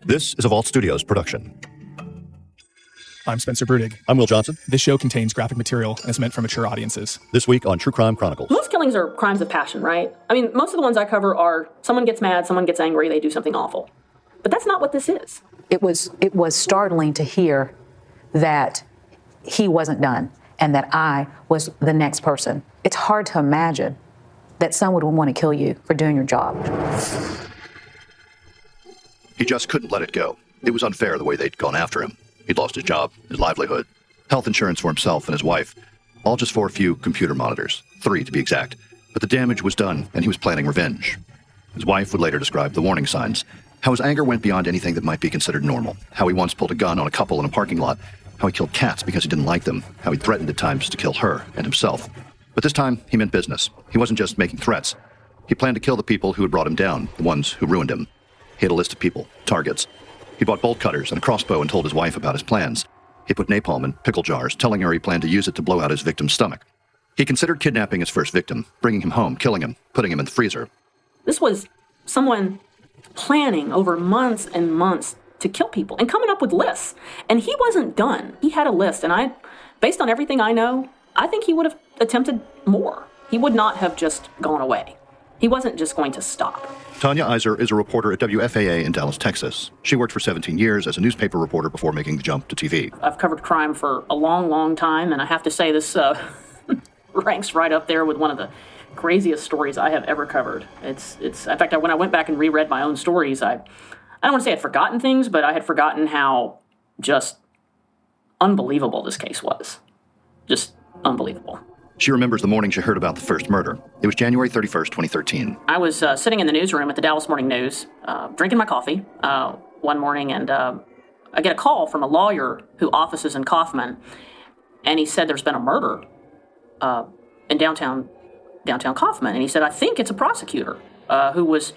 This is a Vault Studios production. I'm Spencer Brudig. I'm Will Johnson. This show contains graphic material and is meant for mature audiences. This week on True Crime Chronicles. Most killings are crimes of passion, right? I mean, most of the ones I cover are someone gets mad, someone gets angry, they do something awful. But that's not what this is. It was startling to hear that he wasn't done and that I was the next person. It's hard to imagine that someone would want to kill you for doing your job. He just couldn't let it go. It was unfair the way they'd gone after him. He'd lost his job, his livelihood, health insurance for himself and his wife, all just for a few computer monitors, 3 to be exact. But the damage was done, and he was planning revenge. His wife would later describe the warning signs, how his anger went beyond anything that might be considered normal, how he once pulled a gun on a couple in a parking lot, how he killed cats because he didn't like them, how he threatened at times to kill her and himself. But this time, he meant business. He wasn't just making threats. He planned to kill the people who had brought him down, the ones who ruined him. He had a list of people, targets. He bought bolt cutters and a crossbow and told his wife about his plans. He put napalm in pickle jars, telling her he planned to use it to blow out his victim's stomach. He considered kidnapping his first victim, bringing him home, killing him, putting him in the freezer. This was someone planning over months and months to kill people and coming up with lists. And he wasn't done. He had a list, and based on everything I know, I think he would have attempted more. He would not have just gone away. He wasn't just going to stop. Tanya Iser is a reporter at WFAA in Dallas, Texas. She worked for 17 years as a newspaper reporter before making the jump to TV. I've covered crime for a long, long time, and I have to say this ranks right up there with one of the craziest stories I have ever covered. It's. In fact, when I went back and reread my own stories, I don't want to say I'd forgotten things, but I had forgotten how just unbelievable this case was. Just unbelievable. She remembers the morning she heard about the first murder. It was January 31st, 2013. I was sitting in the newsroom at the Dallas Morning News, drinking my coffee one morning, and I get a call from a lawyer who offices in Kaufman, and he said there's been a murder in downtown Kaufman, and he said, I think it's a prosecutor who has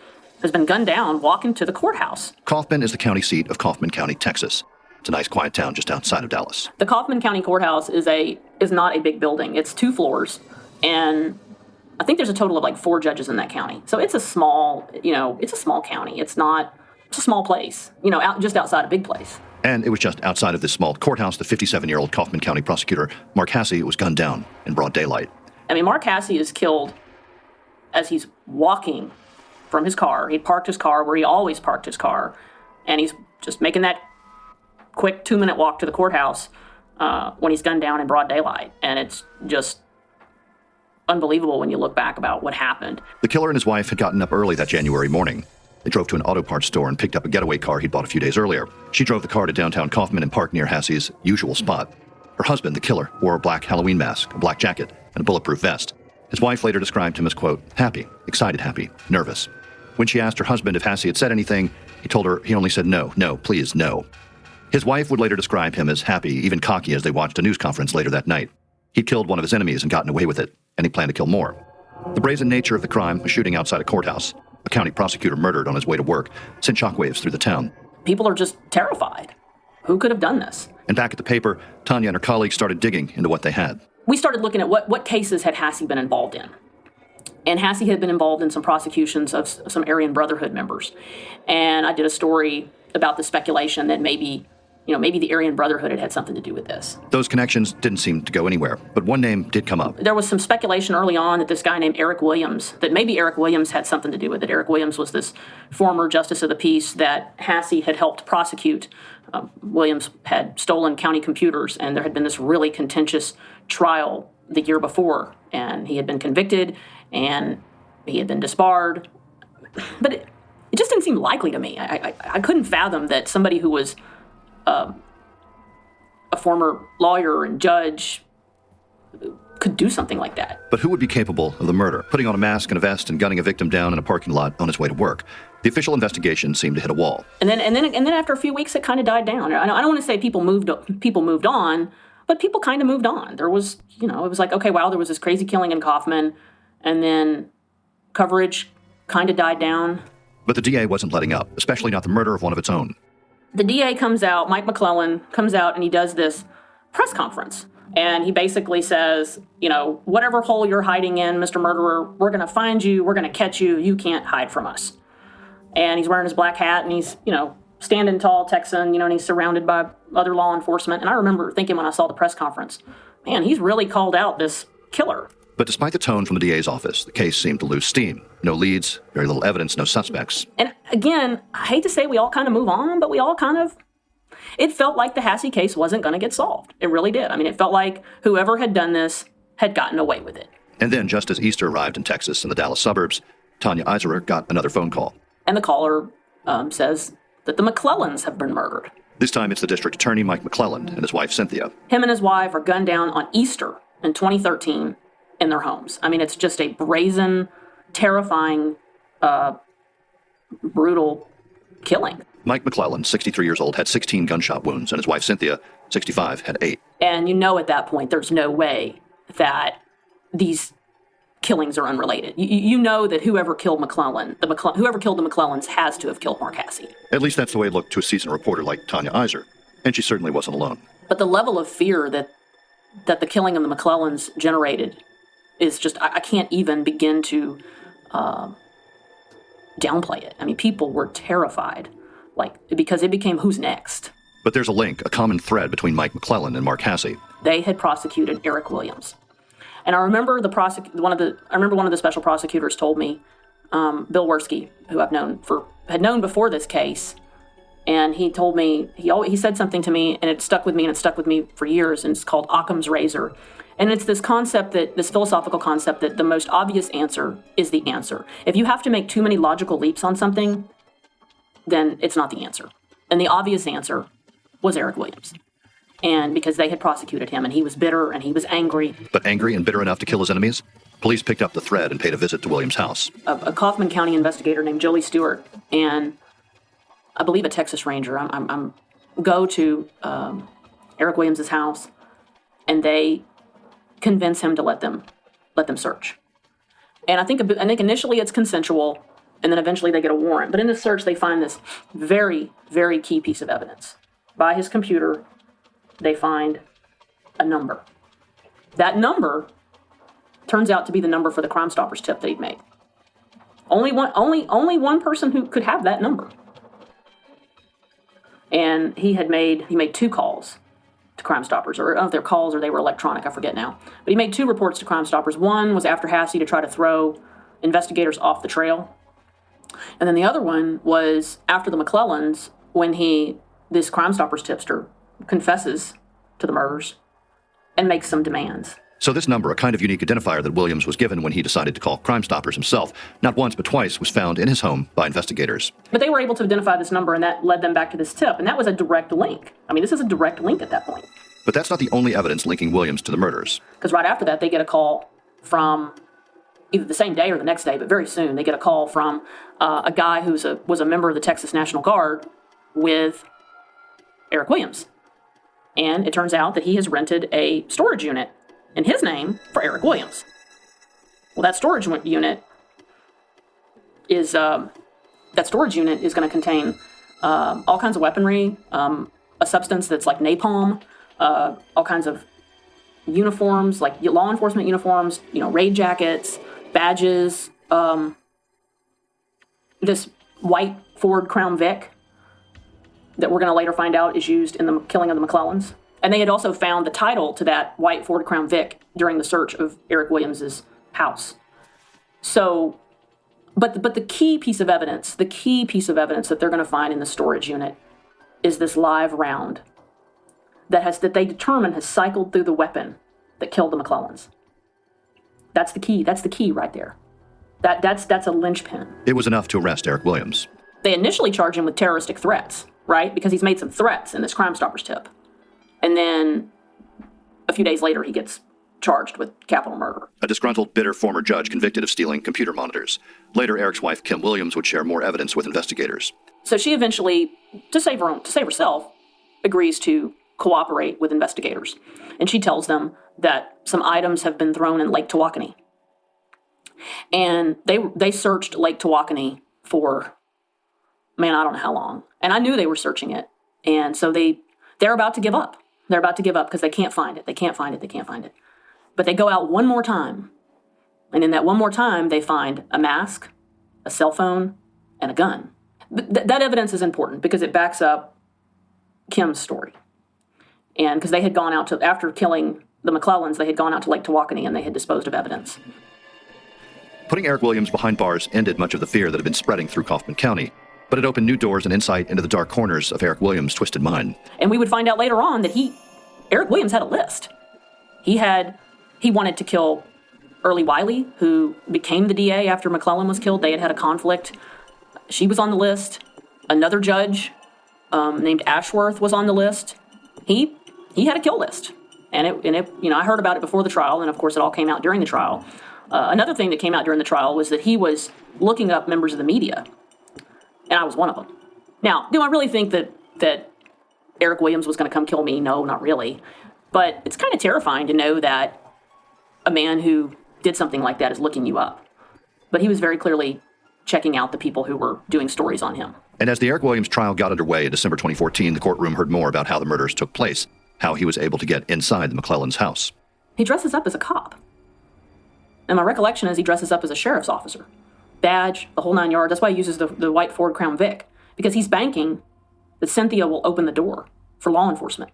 been gunned down walking to the courthouse. Kaufman is the county seat of Kaufman County, Texas. It's a nice, quiet town just outside of Dallas. The Kaufman County Courthouse is not a big building. It's 2 floors, and I think there's a total of like 4 judges in that county. So it's a small county. It's a small place, just outside a big place. And it was just outside of this small courthouse that 57-year-old Kaufman County prosecutor Mark Hasse was gunned down in broad daylight. I mean, Mark Hasse is killed as he's walking from his car. He parked his car where he always parked his car, and he's just making that quick 2-minute walk to the courthouse when he's gunned down in broad daylight. And it's just unbelievable when you look back about what happened. The killer and his wife had gotten up early that January morning. They drove to an auto parts store and picked up a getaway car he'd bought a few days earlier. She drove the car to downtown Kaufman and parked near Hasse's usual spot. Her husband, the killer, wore a black Halloween mask, a black jacket, and a bulletproof vest. His wife later described him as, quote, happy, excited happy, nervous. When she asked her husband if Hasse had said anything, he told her he only said no, please, no. His wife would later describe him as happy, even cocky, as they watched a news conference later that night. He'd killed one of his enemies and gotten away with it, and he planned to kill more. The brazen nature of the crime, a shooting outside a courthouse, a county prosecutor murdered on his way to work, sent shockwaves through the town. People are just terrified. Who could have done this? And back at the paper, Tanya and her colleagues started digging into what they had. We started looking at what cases had Hasse been involved in. And Hasse had been involved in some prosecutions of some Aryan Brotherhood members. And I did a story about the speculation that maybe the Aryan Brotherhood had something to do with this. Those connections didn't seem to go anywhere, but one name did come up. There was some speculation early on that this guy named Eric Williams, that maybe Eric Williams had something to do with it. Eric Williams was this former justice of the peace that Hasse had helped prosecute. Williams had stolen county computers, and there had been this really contentious trial the year before, and he had been convicted, and he had been disbarred. But it just didn't seem likely to me. I couldn't fathom that somebody who was a former lawyer and judge could do something like that. But who would be capable of the murder? Putting on a mask and a vest and gunning a victim down in a parking lot on his way to work. The official investigation seemed to hit a wall. And then after a few weeks, it kind of died down. I don't want to say people moved on, but people kind of moved on. There was, it was like, okay, wow, there was this crazy killing in Kaufman, and then coverage kind of died down. But the DA wasn't letting up, especially not the murder of one of its own. The DA comes out, Mike McClellan comes out, and he does this press conference. And he basically says, whatever hole you're hiding in, Mr. Murderer, we're going to find you, we're going to catch you, you can't hide from us. And he's wearing his black hat, and he's, standing tall Texan, and he's surrounded by other law enforcement. And I remember thinking when I saw the press conference, man, he's really called out this killer. But despite the tone from the DA's office, the case seemed to lose steam. No leads, very little evidence, no suspects. And again, I hate to say we all kind of move on, but we all it felt like the Hasse case wasn't going to get solved. It really did. I mean, it felt like whoever had done this had gotten away with it. And then, just as Easter arrived in Texas and the Dallas suburbs, Tanya Iserer got another phone call. And the caller says that the McClellans have been murdered. This time it's the district attorney, Mike McClelland, and his wife, Cynthia. Him and his wife are gunned down on Easter in 2013 in their homes. I mean, it's just a brazen, terrifying, brutal killing. Mike McClelland, 63 years old, had 16 gunshot wounds, and his wife, Cynthia, 65, had 8. And at that point, there's no way that these killings are unrelated. You know that whoever killed whoever killed the McClellans has to have killed Mark Hasse. At least that's the way it looked to a seasoned reporter like Tanya Iserer, and she certainly wasn't alone. But the level of fear that the killing of the McClellans generated is just, I can't even begin to downplay it. I mean, people were terrified, because it became who's next. But there's a link, a common thread between Mike McClelland and Mark Hasse. They had prosecuted Eric Williams. And I remember one of the special prosecutors told me, Bill Werski, who had known before this case, and he told me, he said something to me, and it stuck with me for years, and it's called Occam's razor. And it's this philosophical concept that the most obvious answer is the answer. If you have to make too many logical leaps on something, then it's not the answer. And the obvious answer was Eric Williams. And because they had prosecuted him, and he was bitter, and he was angry. But angry and bitter enough to kill his enemies? Police picked up the thread and paid a visit to Williams' house. A Kaufman County investigator named Jolie Stewart and I believe a Texas Ranger go to Eric Williams' house, and they convince him to let them search. And I think initially it's consensual, and then eventually they get a warrant. But in the search, they find this very, very key piece of evidence. By his computer, they find a number. That number turns out to be the number for the Crime Stoppers tip that he'd made. Only one person who could have that number. And he made 2 calls to Crime Stoppers, or I don't know if they're calls or they were electronic, I forget now. But he made 2 reports to Crime Stoppers. One was after Hasse to try to throw investigators off the trail. And then the other one was after the McClellans, when this Crime Stoppers tipster confesses to the murders and makes some demands. So this number, a kind of unique identifier that Williams was given when he decided to call Crime Stoppers himself, not once but twice was found in his home by investigators. But they were able to identify this number, and that led them back to this tip, and that was a direct link. I mean, this is a direct link at that point. But that's not the only evidence linking Williams to the murders. Because right after that, they get a call from either the same day or the next day, but very soon, they get a call from a guy who was a member of the Texas National Guard with Eric Williams. And it turns out that he has rented a storage unit in his name for Eric Williams. Well, that storage unit is going to contain all kinds of weaponry, a substance that's like napalm, all kinds of uniforms, like law enforcement uniforms, raid jackets, badges, this white Ford Crown Vic that we're going to later find out is used in the killing of the McClellans. And they had also found the title to that white Ford Crown Vic during the search of Eric Williams's house. So, but the key piece of evidence that they're going to find in the storage unit is this live round that they determine has cycled through the weapon that killed the McClellans. That's the key. That's the key right there. That's a linchpin. It was enough to arrest Eric Williams. They initially charge him with terroristic threats, right? Because he's made some threats in this Crime Stoppers tip. And then a few days later, he gets charged with capital murder. A disgruntled, bitter former judge convicted of stealing computer monitors. Later, Eric's wife, Kim Williams, would share more evidence with investigators. So she eventually, to save herself, agrees to cooperate with investigators. And she tells them that some items have been thrown in Lake Tawakoni. And they searched Lake Tawakoni for, I don't know how long. And I knew they were searching it. And so they're about to give up. They're about to give up because they can't find it. They can't find it. But they go out one more time. And in that one more time, they find a mask, a cell phone, and a gun. that evidence is important because it backs up Kim's story. And because they had gone out to, after killing the McClellans, they had gone out to Lake Tawakoni and they had disposed of evidence. Putting Eric Williams behind bars ended much of the fear that had been spreading through Kaufman County, but it opened new doors and insight into the dark corners of Eric Williams' twisted mind. And we would find out later on that Eric Williams had a list. He wanted to kill Early Wiley, who became the DA after McClellan was killed. They had a conflict. She was on the list. Another judge named Ashworth was on the list. He had a kill list. And I heard about it before the trial, and of course it all came out during the trial. Another thing that came out during the trial was that he was looking up members of the media, and I was one of them. Now, do I really think that Eric Williams was going to come kill me? No, not really. But it's kind of terrifying to know that a man who did something like that is looking you up. But he was very clearly checking out the people who were doing stories on him. And as the Eric Williams trial got underway in December 2014, the courtroom heard more about how the murders took place, how he was able to get inside the McClellans' house. He dresses up as a cop. And my recollection is he dresses up as a sheriff's officer. Badge, the whole 9 yards. That's why he uses the white Ford Crown Vic. Because he's banking that Cynthia will open the door for law enforcement.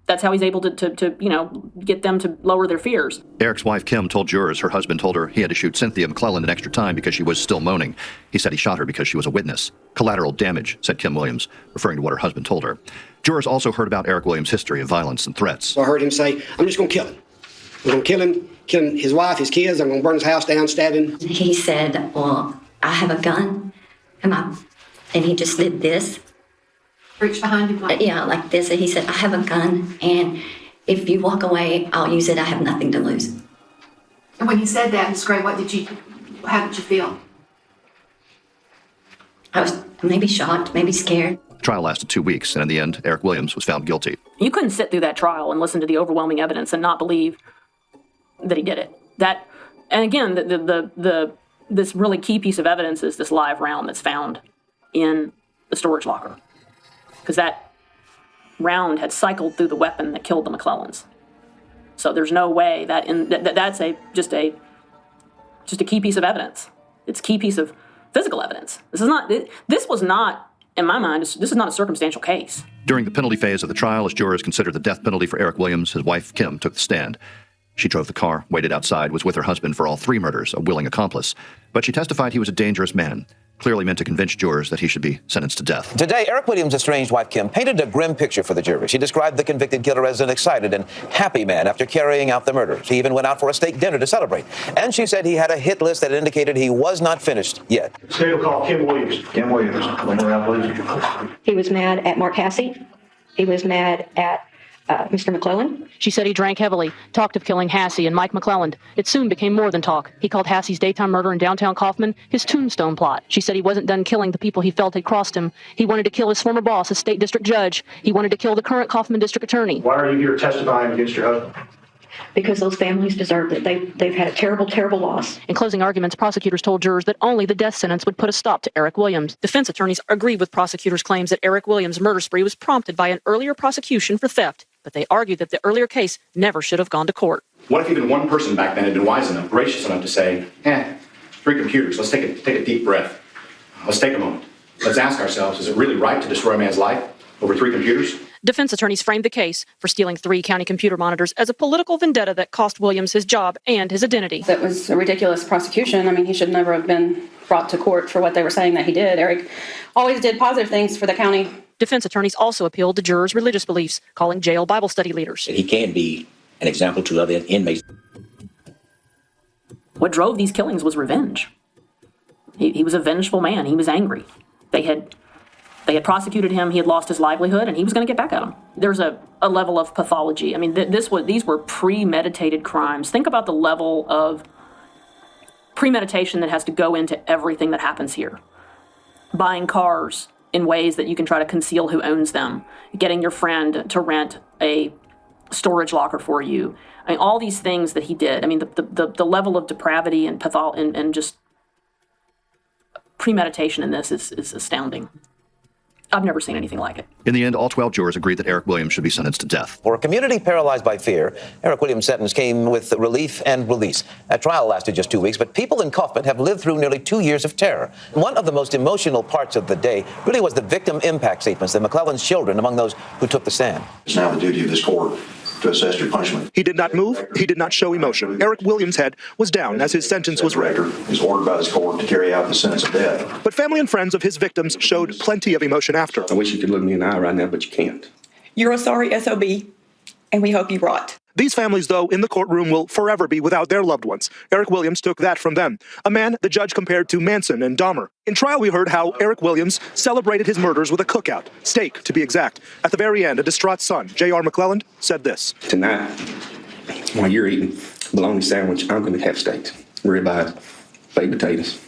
That's how he's able to get them to lower their fears. Eric's wife, Kim, told jurors her husband told her he had to shoot Cynthia McClellan an extra time because she was still moaning. He said he shot her because she was a witness. Collateral damage, said Kim Williams, referring to what her husband told her. Jurors also heard about Eric Williams' history of violence and threats. So I heard him say, I'm just going to kill him. I'm going to kill him, his wife, his kids. I'm going to burn his house down, stab him. He said, well, I have a gun. And he just did this. Reach behind you? Yeah, like this. And he said, I have a gun, and if you walk away, I'll use it. I have nothing to lose. And when he said that, Ms. Gray, how did you feel? I was maybe shocked, maybe scared. The trial lasted 2 weeks, and in the end, Eric Williams was found guilty. You couldn't sit through that trial and listen to the overwhelming evidence and not believe that he did it. And again, this really key piece of evidence is this live round that's found in the storage locker. Because that round had cycled through the weapon that killed the McClellans. So there's no way that's just a key piece of evidence. It's a key piece of physical evidence. This was not, in my mind, this is not a circumstantial case. During the penalty phase of the trial, as jurors considered the death penalty for Eric Williams, his wife, Kim, took the stand. She drove the car, waited outside, was with her husband for all 3 murders, a willing accomplice. But she testified he was a dangerous man, clearly meant to convince jurors that he should be sentenced to death. Today, Eric Williams' estranged wife, Kim, painted a grim picture for the jury. She described the convicted killer as an excited and happy man after carrying out the murders. He even went out for a steak dinner to celebrate. And she said he had a hit list that indicated he was not finished yet. State will call Kim Williams. Kim Williams. He was mad at Mark Hasse. He was mad at Mr. McClellan. She said he drank heavily, talked of killing Hasse and Mike McClelland. It soon became more than talk. He called Hasse's daytime murder in downtown Kaufman his tombstone plot. She said he wasn't done killing the people he felt had crossed him. He wanted to kill his former boss, a state district judge. He wanted to kill the current Kaufman district attorney. Why are you here testifying against your husband? Because those families deserved it. They've had a terrible, terrible loss. In closing arguments, prosecutors told jurors that only the death sentence would put a stop to Eric Williams. Defense attorneys agreed with prosecutors' claims that Eric Williams' murder spree was prompted by an earlier prosecution for theft, but they argued that the earlier case never should have gone to court. What if even one person back then had been wise enough, gracious enough to say, 3 computers, let's take a deep breath. Let's take a moment. Let's ask ourselves, is it really right to destroy a man's life over 3 computers? Defense attorneys framed the case for stealing 3 county computer monitors as a political vendetta that cost Williams his job and his identity. That was a ridiculous prosecution. I mean, he should never have been brought to court for what they were saying that he did. Eric always did positive things for the county. Defense attorneys also appealed to jurors' religious beliefs, calling jail Bible study leaders. He can be an example to other inmates. What drove these killings was revenge. He was a vengeful man. He was angry. They had prosecuted him. He had lost his livelihood, and he was going to get back at them. There's a level of pathology. I mean, these were premeditated crimes. Think about the level of premeditation that has to go into everything that happens here. Buying cars in ways that you can try to conceal who owns them. Getting your friend to rent a storage locker for you. I mean, all these things that he did. I mean, the level of depravity and and just premeditation in this is astounding. I've never seen anything like it. In the end, all 12 jurors agreed that Eric Williams should be sentenced to death. For a community paralyzed by fear, Eric Williams' sentence came with relief and release. That trial lasted just 2 weeks, but people in Kaufman have lived through nearly 2 years of terror. One of the most emotional parts of the day really was the victim impact statements that McClellan's children among those who took the stand. It's now the duty of this court to assess your punishment. He did not move. He did not show emotion. Eric Williams' head was down as his sentence was read. Is ordered by this court to carry out the sentence of death. But family and friends of his victims showed plenty of emotion after. I wish you could look me in the eye right now, but you can't. You're a sorry SOB, and we hope you rot. These families, though, in the courtroom will forever be without their loved ones. Eric Williams took that from them, a man the judge compared to Manson and Dahmer. In trial, we heard how Eric Williams celebrated his murders with a cookout, steak to be exact. At the very end, a distraught son, J.R. McClelland, said this. Tonight, while you're eating bologna sandwich, I'm going to have steaks, ribeyes, baked potatoes,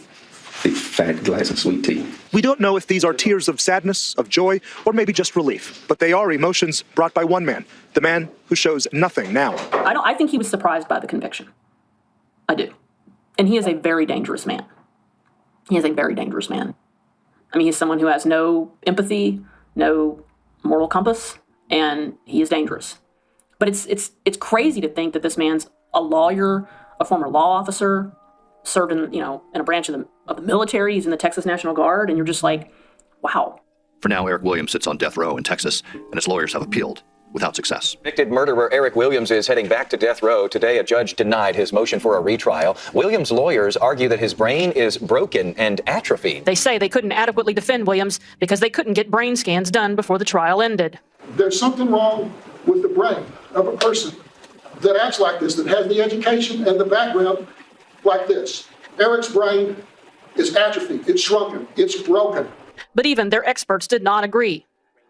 big fat glass of sweet tea. We don't know if these are tears of sadness, of joy, or maybe just relief, but they are emotions brought by one man, the man who shows nothing now. I think he was surprised by the conviction. I do. And he is a very dangerous man. He is a very dangerous man. I mean, he's someone who has no empathy, no moral compass, and he is dangerous. But it's crazy to think that this man's a lawyer, a former law officer, served in a branch of the military. He's in the Texas National Guard, and you're just like, wow. For now, Eric Williams sits on death row in Texas, and his lawyers have appealed without success. Convicted murderer Eric Williams is heading back to death row. Today, a judge denied his motion for a retrial. Williams' lawyers argue that his brain is broken and atrophied. They say they couldn't adequately defend Williams because they couldn't get brain scans done before the trial ended. There's something wrong with the brain of a person that acts like this, that has the education and the background like this. Eric's brain is atrophied, it's shrunken, it's broken. But even their experts did not agree.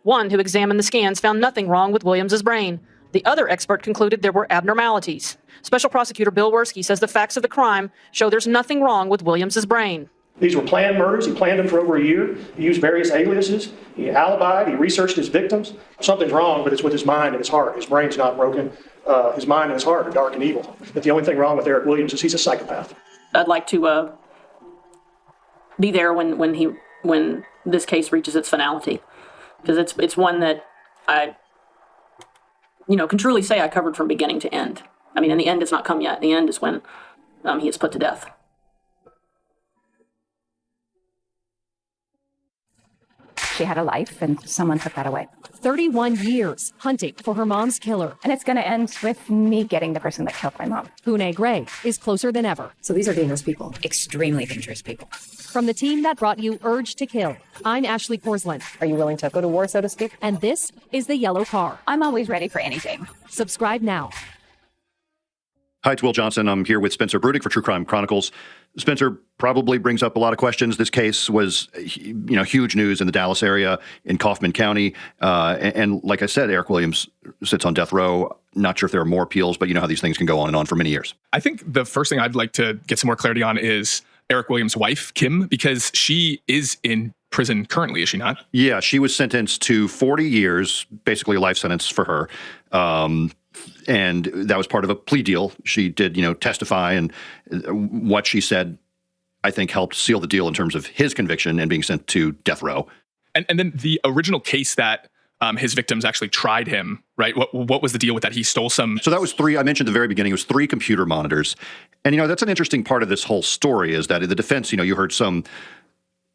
One who examined the scans found nothing wrong with Williams' brain. The other expert concluded there were abnormalities. Special Prosecutor Bill Werski says the facts of the crime show there's nothing wrong with Williams' brain. These were planned murders. He planned them for over a year. He used various aliases. He alibied. He researched his victims. Something's wrong, but it's with his mind and his heart. His brain's not broken. His mind and his heart are dark and evil. But the only thing wrong with Eric Williams is he's a psychopath. I'd like to be there when this case reaches its finality, because it's one that I can truly say I covered from beginning to end. I mean, and the end has not come yet. The end is when he is put to death. She had a life, and someone took that away. 31 years hunting for her mom's killer. And it's going to end with me getting the person that killed my mom. Pune Gray is closer than ever. So these are dangerous people. Extremely dangerous people. From the team that brought you Urge to Kill, I'm Ashley Korsland. Are you willing to go to war, so to speak? And this is The Yellow Car. I'm always ready for anything. Subscribe now. Hi, it's Will Johnson. I'm here with Spencer Brudig for True Crime Chronicles. Spencer probably brings up a lot of questions. This case was, huge news in the Dallas area, in Kaufman County. And like I said, Eric Williams sits on death row. Not sure if there are more appeals, but you know how these things can go on and on for many years. I think the first thing I'd like to get some more clarity on is Eric Williams' wife, Kim, because she is in prison currently, is she not? Yeah, she was sentenced to 40 years, basically a life sentence for her. And that was part of a plea deal. She did, testify, and what she said, I think, helped seal the deal in terms of his conviction and being sent to death row. And then the original case that his victims actually tried him, right? What was the deal with that? He stole some. So that was 3. I mentioned at the very beginning, it was 3 computer monitors. And, that's an interesting part of this whole story is that in the defense, you heard some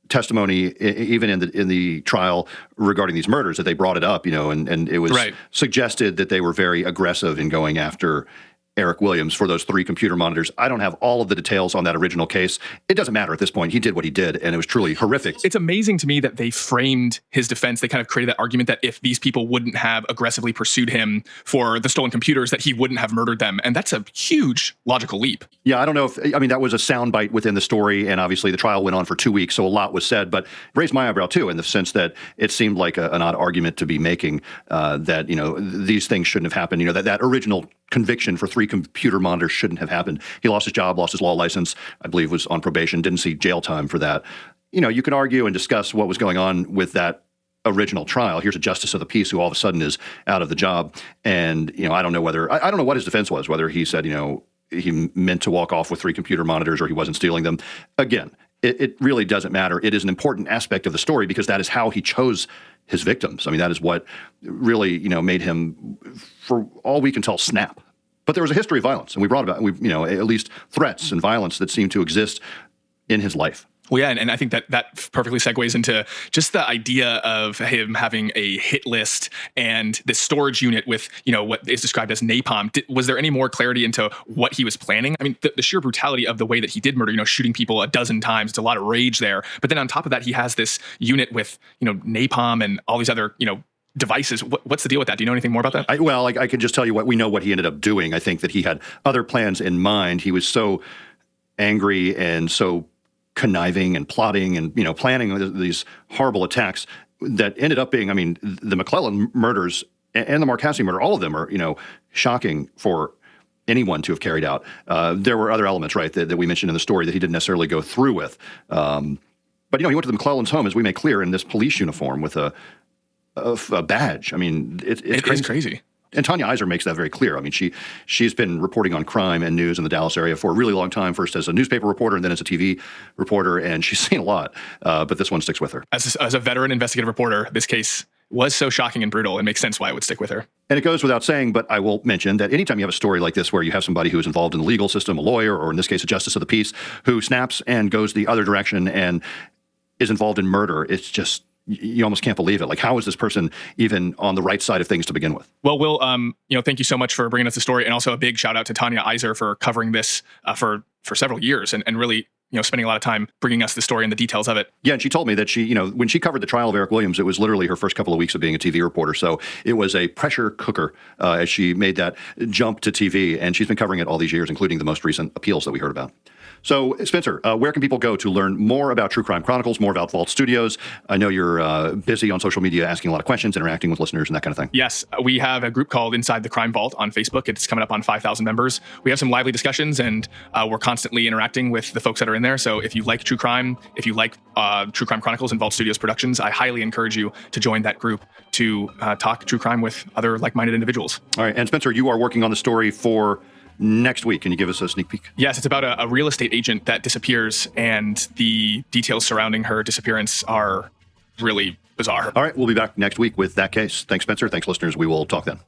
testimony even in the trial regarding these murders that they brought it up, and it was suggested that they were very aggressive in going after Eric Williams for those 3 computer monitors. I don't have all of the details on that original case. It doesn't matter at this point. He did what he did, and it was truly horrific. It's amazing to me that they framed his defense. They kind of created that argument that if these people wouldn't have aggressively pursued him for the stolen computers, that he wouldn't have murdered them. And that's a huge logical leap. Yeah, I don't know that was a soundbite within the story, and obviously the trial went on for 2 weeks, so a lot was said, but raised my eyebrow too, in the sense that it seemed like an odd argument to be making that, these things shouldn't have happened. That original conviction for 3 computer monitors shouldn't have happened. He lost his job, lost his law license, I believe was on probation, didn't see jail time for that. You can argue and discuss what was going on with that original trial. Here's a justice of the peace who all of a sudden is out of the job. And, I don't know what his defense was, whether he said, he meant to walk off with 3 computer monitors or he wasn't stealing them. Again, it really doesn't matter. It is an important aspect of the story because that is how he chose his victims. I mean, that is what really, made him, for all we can tell, snap. But there was a history of violence, and we brought about, at least threats and violence that seem to exist in his life. Well, yeah, and I think that perfectly segues into just the idea of him having a hit list and this storage unit with, what is described as napalm. Was there any more clarity into what he was planning? I mean, the sheer brutality of the way that he did murder, shooting people a dozen times, it's a lot of rage there. But then on top of that, he has this unit with, napalm and all these other, devices. What's the deal with that? Do you know anything more about that? I can just tell you what he ended up doing. I think that he had other plans in mind. He was so angry and so conniving and plotting and, planning these horrible attacks that ended up being, the McClellan murders and the Marcassi murder, all of them are, shocking for anyone to have carried out. There were other elements, right, that we mentioned in the story that he didn't necessarily go through with. But, he went to the McClellan's home, as we make clear, in this police uniform with a badge. It's crazy. And Tanya Iser makes that very clear. She's been reporting on crime and news in the Dallas area for a really long time, first as a newspaper reporter and then as a TV reporter, and she's seen a lot. But this one sticks with her. As a veteran investigative reporter, this case was so shocking and brutal, it makes sense why it would stick with her. And it goes without saying, but I will mention that anytime you have a story like this where you have somebody who is involved in the legal system, a lawyer, or in this case, a justice of the peace, who snaps and goes the other direction and is involved in murder, it's just, you almost can't believe it. Like, how is this person even on the right side of things to begin with? Well, Will, thank you so much for bringing us the story, and also a big shout out to Tanya Iser for covering this for several years and really, spending a lot of time bringing us the story and the details of it. Yeah, and she told me that she, when she covered the trial of Eric Williams, it was literally her first couple of weeks of being a TV reporter. So it was a pressure cooker as she made that jump to TV, and she's been covering it all these years, including the most recent appeals that we heard about. So, Spencer, where can people go to learn more about True Crime Chronicles, more about Vault Studios? I know you're busy on social media asking a lot of questions, interacting with listeners and that kind of thing. Yes, we have a group called Inside the Crime Vault on Facebook. It's coming up on 5,000 members. We have some lively discussions, and we're constantly interacting with the folks that are in there. So if you like true crime, if you like True Crime Chronicles and Vault Studios Productions, I highly encourage you to join that group to talk true crime with other like-minded individuals. All right, and Spencer, you are working on the story for next week. Can you give us a sneak peek? Yes, it's about a real estate agent that disappears, and the details surrounding her disappearance are really bizarre. All right, we'll be back next week with that case. Thanks, Spencer. Thanks, listeners. We will talk then.